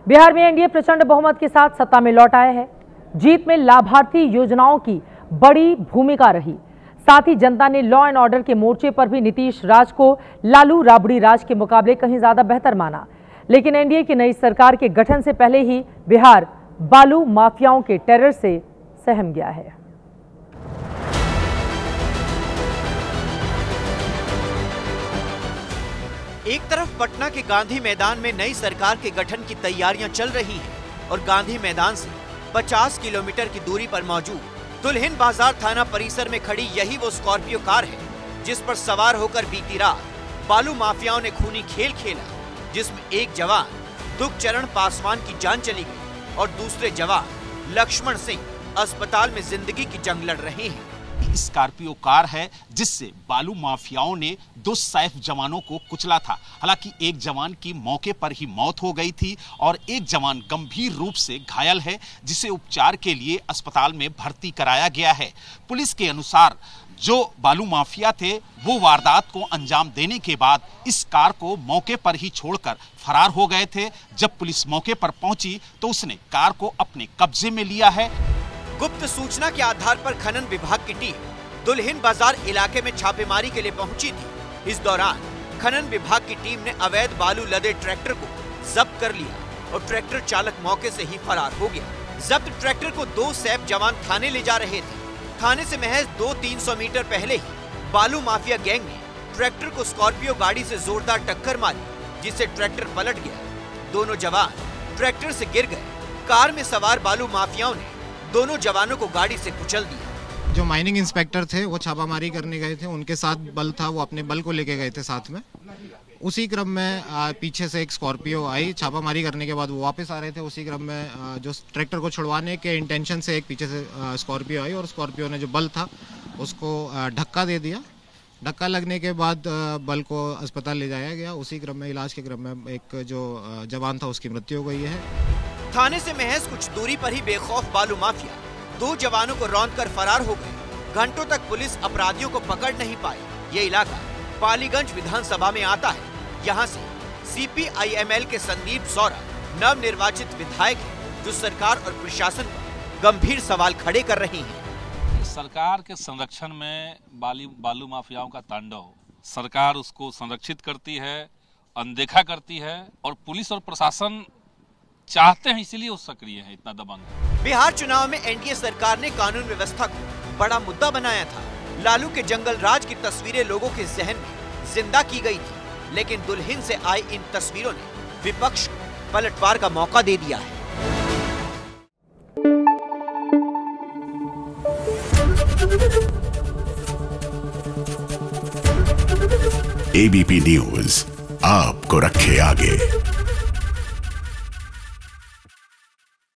बिहार में एनडीए प्रचंड बहुमत के साथ सत्ता में लौट आया है। जीत में लाभार्थी योजनाओं की बड़ी भूमिका रही। साथ ही जनता ने लॉ एंड ऑर्डर के मोर्चे पर भी नीतीश राज को लालू राबड़ी राज के मुकाबले कहीं ज्यादा बेहतर माना। लेकिन एनडीए की नई सरकार के गठन से पहले ही बिहार बालू माफियाओं के टेरर से सहम गया है। एक तरफ पटना के गांधी मैदान में नई सरकार के गठन की तैयारियां चल रही हैं और गांधी मैदान से 50 किलोमीटर की दूरी पर मौजूद दुल्हिन बाजार थाना परिसर में खड़ी यही वो स्कॉर्पियो कार है जिस पर सवार होकर बीती रात बालू माफियाओं ने खूनी खेल खेला, जिसमें एक जवान दुखचरण पासवान की जान चली गई और दूसरे जवान लक्ष्मण सिंह अस्पताल में जिंदगी की जंग लड़ रहे हैं। स्कॉर्पियो कार है जिससे बालू माफियाओं ने 2 सैफ जवानों को कुचला था। हालांकि एक जवान की मौके पर ही मौत हो गई थी और एक जवान गंभीर रूप से घायल है, जिसे उपचार के लिए अस्पताल में भर्ती कराया गया है। पुलिस के अनुसार जो बालू माफिया थे वो वारदात को अंजाम देने के बाद इस कार को मौके पर ही छोड़कर फरार हो गए थे। जब पुलिस मौके पर पहुंची तो उसने कार को अपने कब्जे में लिया है। गुप्त सूचना के आधार पर खनन विभाग की टीम दुल्हिन बाजार इलाके में छापेमारी के लिए पहुंची थी। इस दौरान खनन विभाग की टीम ने अवैध बालू लदे ट्रैक्टर को जब्त कर लिया और ट्रैक्टर चालक मौके से ही फरार हो गया। जब्त ट्रैक्टर को 2 सैफ जवान थाने ले जा रहे थे। थाने से महज 200-300 मीटर पहले ही बालू माफिया गैंग ने ट्रैक्टर को स्कॉर्पियो गाड़ी से जोरदार टक्कर मारी, जिससे ट्रैक्टर पलट गया। दोनों जवान ट्रैक्टर से गिर गए। कार में सवार बालू माफियाओं ने दोनों जवानों को गाड़ी से कुचल दिया। जो माइनिंग इंस्पेक्टर थे वो छापामारी करने गए थे, उनके साथ बल था, वो अपने बल को लेके गए थे साथ में। उसी क्रम में पीछे से एक स्कॉर्पियो आई। छापामारी करने के बाद वो वापस आ रहे थे। उसी क्रम में जो ट्रैक्टर को छुड़वाने के इंटेंशन से एक पीछे से स्कॉर्पियो आई और स्कॉर्पियो ने जो बल था उसको धक्का दे दिया। धक्का लगने के बाद बल को अस्पताल ले जाया गया। उसी क्रम में इलाज के क्रम में एक जो जवान था उसकी मृत्यु हो गई है। थाने से महज कुछ दूरी पर ही बेखौफ बालू माफिया 2 जवानों को रौंद कर फरार हो गए। घंटों तक पुलिस अपराधियों को पकड़ नहीं पाई। ये इलाका पालीगंज विधानसभा में आता है। यहाँ से CPIML के संदीप सौरभ नवनिर्वाचित विधायक हैं, जो सरकार और प्रशासन पर गंभीर सवाल खड़े कर रही हैं। सरकार के संरक्षण में बालू माफियाओं का तांडव, सरकार उसको संरक्षित करती है, अनदेखा करती है और पुलिस और प्रशासन चाहते हैं, इसीलिए वो सक्रिय है, इतना दबंग। बिहार चुनाव में एनडीए सरकार ने कानून व्यवस्था को बड़ा मुद्दा बनाया था। लालू के जंगल राज की तस्वीरें लोगों के जहन में जिंदा की गई थी, लेकिन दुल्हिन से आई इन तस्वीरों ने विपक्ष को पलटवार का मौका दे दिया है। ABP न्यूज़ आपको रखे आगे।